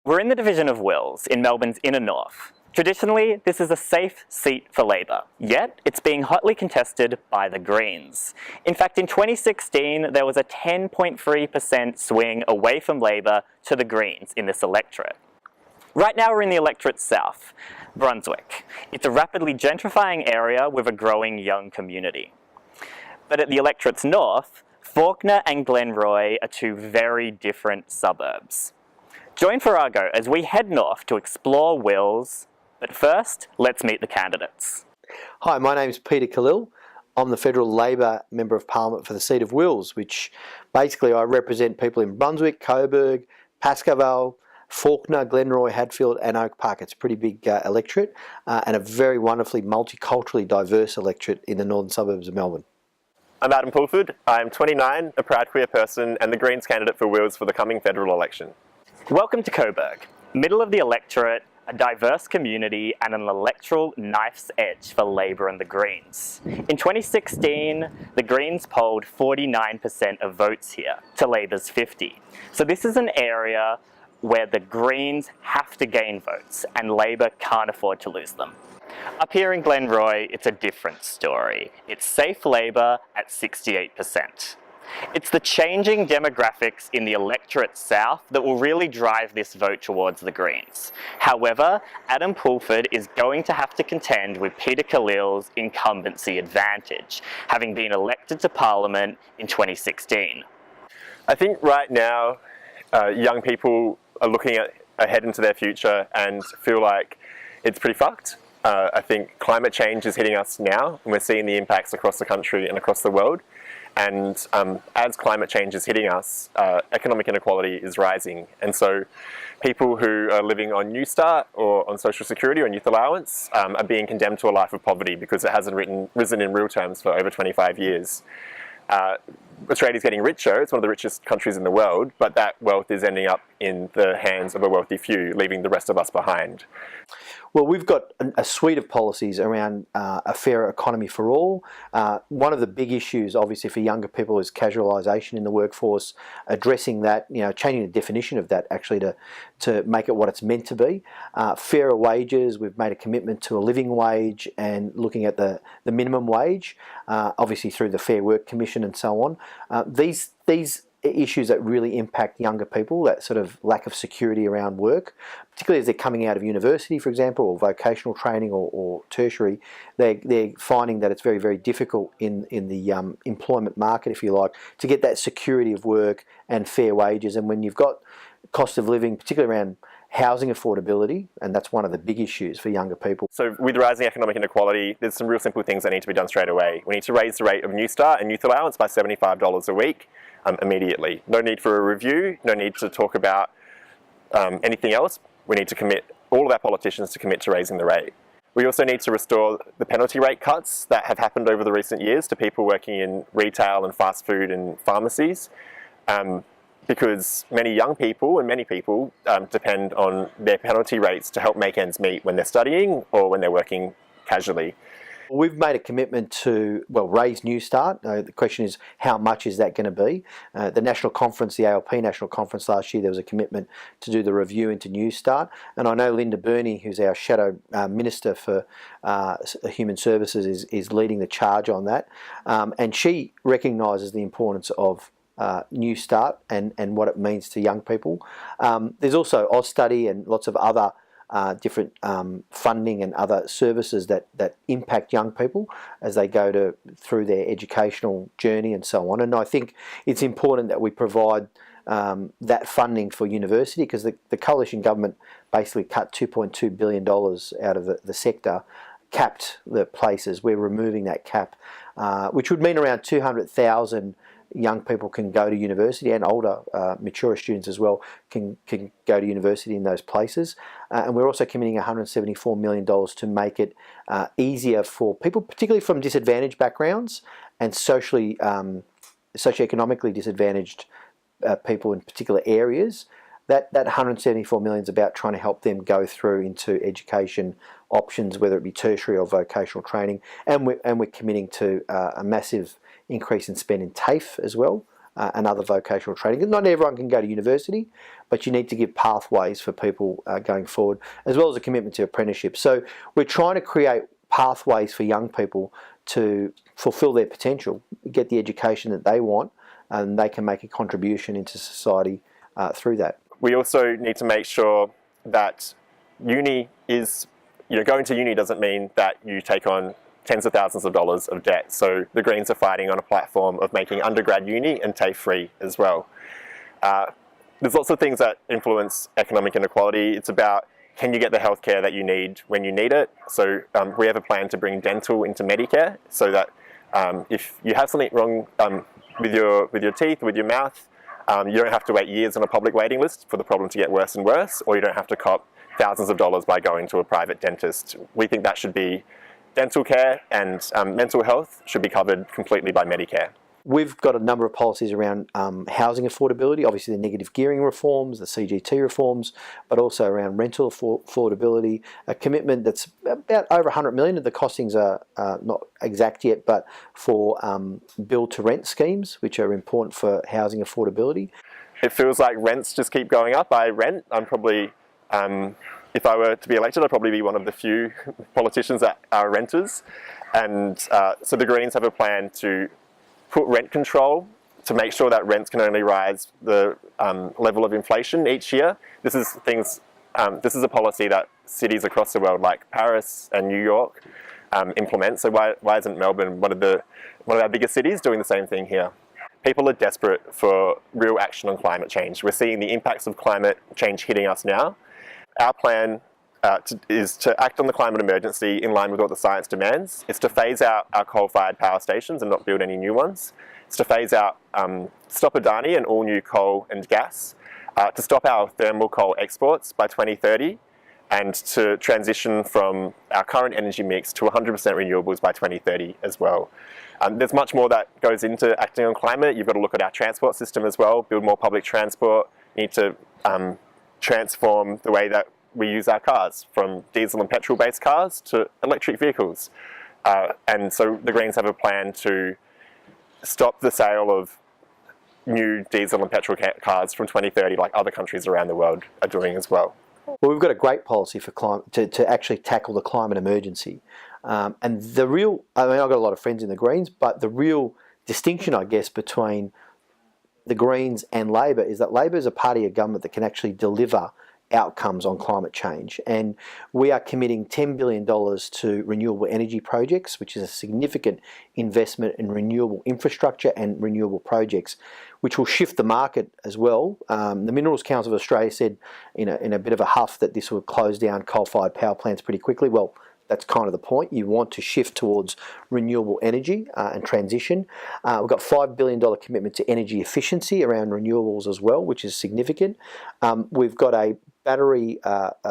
We're in the division of Wills in Melbourne's inner north. Traditionally, this is a safe seat for Labor, yet it's being hotly contested by the Greens. In fact, in 2016, there was a 10.3% swing away from Labor to the Greens in this electorate. Right now we're in the electorate south, Brunswick. It's a rapidly gentrifying area with a growing young community. But at the electorate's north, Fawkner and Glenroy are two very different suburbs. Join Farrago as we head north to explore Wills, but first, let's meet the candidates. Hi, my name's Peter Khalil. I'm the Federal Labor Member of Parliament for the seat of Wills, which basically I represent people in Brunswick, Coburg, Pascoe, Fawkner, Glenroy, Hadfield and Oak Park. It's a pretty big electorate and a very wonderfully multiculturally diverse electorate in the northern suburbs of Melbourne. I'm Adam Pulford. I'm 29, a proud queer person and the Greens candidate for Wills for the coming federal election. Welcome to Coburg, middle of the electorate, a diverse community and an electoral knife's edge for Labor and the Greens. In 2016, the Greens polled 49% of votes here to Labor's 50. So this is an area where the Greens have to gain votes and Labor can't afford to lose them. Up here in Glenroy, it's a different story. It's safe Labor at 68%. It's the changing demographics in the electorate south that will really drive this vote towards the Greens. However, Adam Pulford is going to have to contend with Peter Khalil's incumbency advantage, having been elected to Parliament in 2016. I think right now, young people are looking ahead into their future and feel like it's pretty fucked. I think climate change is hitting us now, and we're seeing the impacts across the country and across the world. And as climate change is hitting us, economic inequality is rising. And so people who are living on New Start or on Social Security or Youth Allowance are being condemned to a life of poverty because it hasn't risen in real terms for over 25 years. Australia's getting richer, it's one of the richest countries in the world, but that wealth is ending up in the hands of a wealthy few, leaving the rest of us behind. Well, we've got a suite of policies around a fairer economy for all. One of the big issues, obviously, for younger people is casualisation in the workforce, addressing that, changing the definition of that actually to make it what it's meant to be. Fairer wages, we've made a commitment to a living wage and looking at the minimum wage, obviously through the Fair Work Commission and so on. These issues that really impact younger people, that sort of lack of security around work, particularly as they're coming out of university, for example, or vocational training or tertiary, they're finding that it's very, very difficult in the employment market, if you like, to get that security of work and fair wages. And when you've got cost of living, particularly around housing affordability, and that's one of the big issues for younger people. So with rising economic inequality, there's some real simple things that need to be done straight away. We need to raise the rate of New Start and Youth Allowance by $75 a week immediately. No need for a review, no need to talk about anything else. We need to commit, all of our politicians to commit to raising the rate. We also need to restore the penalty rate cuts that have happened over the recent years to people working in retail and fast food and pharmacies. Because many young people and many people depend on their penalty rates to help make ends meet when they're studying or when they're working casually. We've made a commitment to, raise New Start. The question is, how much is that going to be? The National Conference, the ALP National Conference last year, there was a commitment to do the review into New Start. And I know Linda Burney, who's our Shadow Minister for Human Services, is leading the charge on that. And she recognises the importance of New Start and what it means to young people. There's also AusStudy and lots of other different funding and other services that impact young people as they go through their educational journey and so on. And I think it's important that we provide that funding for university, because the coalition government basically cut $2.2 billion out of the sector, capped the places. We're removing that cap, which would mean around 200,000 young people can go to university, and older, mature students as well can go to university in those places. And we're also committing $174 million to make it easier for people, particularly from disadvantaged backgrounds and socioeconomically disadvantaged people in particular areas. That $174 million is about trying to help them go through into education options, whether it be tertiary or vocational training. And we're committing to a massive increase in spend in TAFE as well, and other vocational training. Not everyone can go to university, but you need to give pathways for people going forward, as well as a commitment to apprenticeships. So we're trying to create pathways for young people to fulfil their potential, get the education that they want, and they can make a contribution into society through that. We also need to make sure that uni is, going to uni doesn't mean that you take on tens of thousands of dollars of debt. So the Greens are fighting on a platform of making undergrad uni and TAFE free as well. There's lots of things that influence economic inequality. It's about, can you get the healthcare that you need when you need it? So we have a plan to bring dental into Medicare, so that if you have something wrong with your teeth, with your mouth, you don't have to wait years on a public waiting list for the problem to get worse and worse, or you don't have to cop thousands of dollars by going to a private dentist. We think that should be dental care, and mental health should be covered completely by Medicare. We've got a number of policies around housing affordability, obviously the negative gearing reforms, the CGT reforms, but also around rental affordability, a commitment that's about over 100 million. The costings are not exact yet, but for build-to-rent schemes, which are important for housing affordability. It feels like rents just keep going up. I rent. I'm probably, if I were to be elected, I'd probably be one of the few politicians that are renters. And so the Greens have a plan to put rent control to make sure that rents can only rise the level of inflation each year. This is a policy that cities across the world like Paris and New York implement. So why isn't Melbourne, one of our biggest cities, doing the same thing here? People are desperate for real action on climate change. We're seeing the impacts of climate change hitting us now. Our plan is to act on the climate emergency in line with what the science demands. It's to phase out our coal-fired power stations and not build any new ones. It's to phase out, stop Adani and all new coal and gas, to stop our thermal coal exports by 2030, and to transition from our current energy mix to 100% renewables by 2030 as well. There's much more that goes into acting on climate. You've got to look at our transport system as well, build more public transport. You need to transform the way that we use our cars, from diesel and petrol-based cars to electric vehicles. And so the Greens have a plan to stop the sale of new diesel and petrol cars from 2030, like other countries around the world are doing as well. Well, we've got a great policy for climate to actually tackle the climate emergency. And the real, I've got a lot of friends in the Greens, but the real distinction, I guess, between the Greens and Labor is that Labor is a party of government that can actually deliver outcomes on climate change, and we are committing $10 billion to renewable energy projects, which is a significant investment in renewable infrastructure and renewable projects, which will shift the market as well. The Minerals Council of Australia said in a bit of a huff that this will close down coal-fired power plants pretty quickly. Well, that's kind of the point. You want to shift towards renewable energy and transition. We've got $5 billion commitment to energy efficiency around renewables as well, which is significant. We've got a battery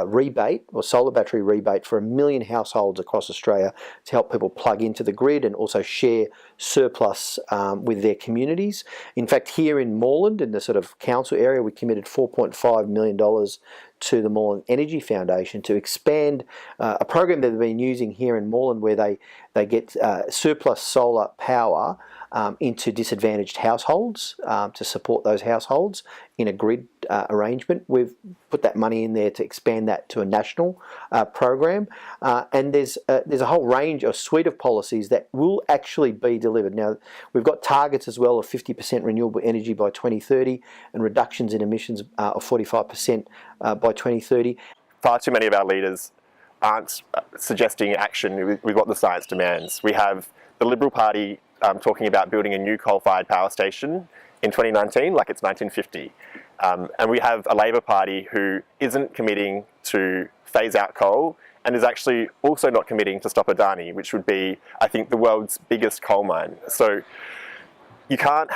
rebate, or solar battery rebate, for 1 million households across Australia to help people plug into the grid and also share surplus with their communities. In fact, here in Moreland, in the sort of council area, we committed $4.5 million to the Moreland Energy Foundation to expand a program that they've been using here in Moreland, where they get surplus solar power into disadvantaged households to support those households in a grid arrangement. We've put that money in there to expand that to a national program, and there's a whole range, a suite of policies that will actually be delivered. Now, we've got targets as well of 50% renewable energy by 2030 and reductions in emissions of 45% by 2030. Far too many of our leaders aren't suggesting action with what the science demands. We have the Liberal Party talking about building a new coal-fired power station in 2019 like it's 1950. And we have a Labor Party who isn't committing to phase out coal and is actually also not committing to stop Adani, which would be, I think, the world's biggest coal mine. So you can't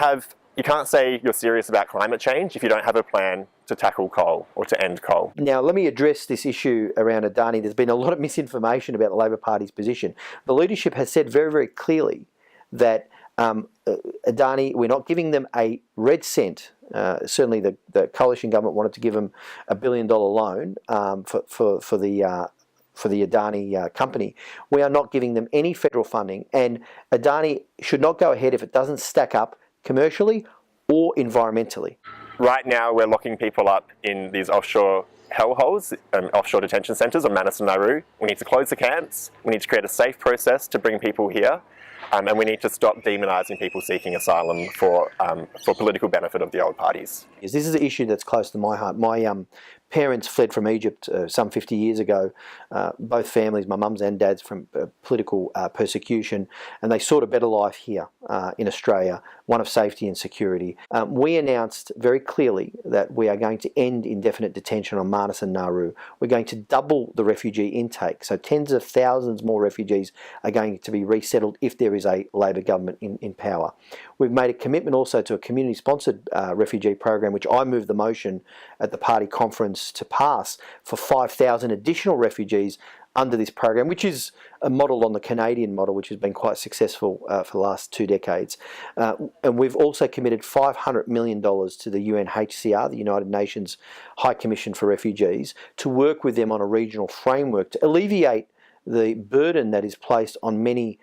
say you're serious about climate change if you don't have a plan to tackle coal or to end coal. Now, let me address this issue around Adani. There's been a lot of misinformation about the Labor Party's position. The leadership has said very, very clearly that Adani, we're not giving them a red cent. Certainly the coalition government wanted to give them $1 billion loan for the Adani company. We are not giving them any federal funding, and Adani should not go ahead if it doesn't stack up commercially or environmentally. Right now, we're locking people up in these offshore hellholes, offshore detention centres on Manus and Nauru. We need to close the camps. We need to create a safe process to bring people here. And we need to stop demonising people seeking asylum for political benefit of the old parties. This is an issue that's close to my heart. My parents fled from Egypt some 50 years ago, both families, my mum's and dad's, from political persecution, and they sought a better life here in Australia, one of safety and security. We announced very clearly that we are going to end indefinite detention on Manus and Nauru. We're going to double the refugee intake, so tens of thousands more refugees are going to be resettled if there is a Labor government in power. We've made a commitment also to a community-sponsored refugee program, which I moved the motion at the party conference to pass for 5,000 additional refugees under this program, which is a model on the Canadian model, which has been quite successful for the last 2 decades. And we've also committed $500 million to the UNHCR, the United Nations High Commission for Refugees, to work with them on a regional framework to alleviate the burden that is placed on many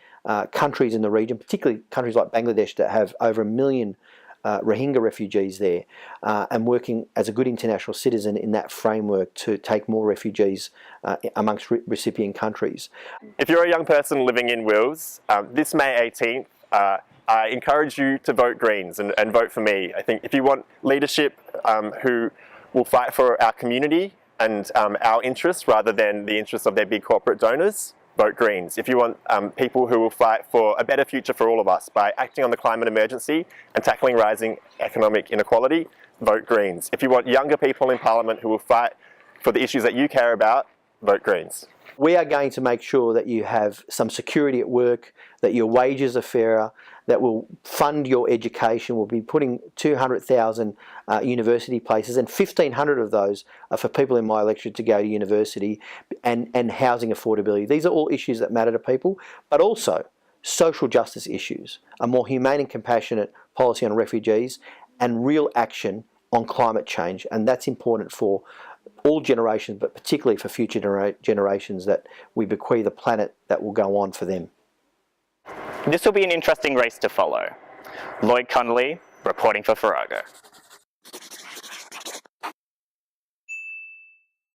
countries in the region, particularly countries like Bangladesh that have over 1 million Rohingya refugees there, and working as a good international citizen in that framework to take more refugees amongst recipient countries. If you're a young person living in Wills, this May 18th, I encourage you to vote Greens and vote for me. I think if you want leadership who will fight for our community and our interests rather than the interests of their big corporate donors, vote Greens. If you want people who will fight for a better future for all of us by acting on the climate emergency and tackling rising economic inequality, vote Greens. If you want younger people in Parliament who will fight for the issues that you care about, vote Greens. We are going to make sure that you have some security at work, that your wages are fairer, that will fund your education. We'll be putting 200,000 university places, and 1,500 of those are for people in my electorate to go to university, and housing affordability. These are all issues that matter to people, but also social justice issues, a more humane and compassionate policy on refugees, and real action on climate change. And that's important for all generations, but particularly for future generations, that we bequeath a planet that will go on for them. This will be an interesting race to follow. Lloyd, Connolly, reporting for Farrago.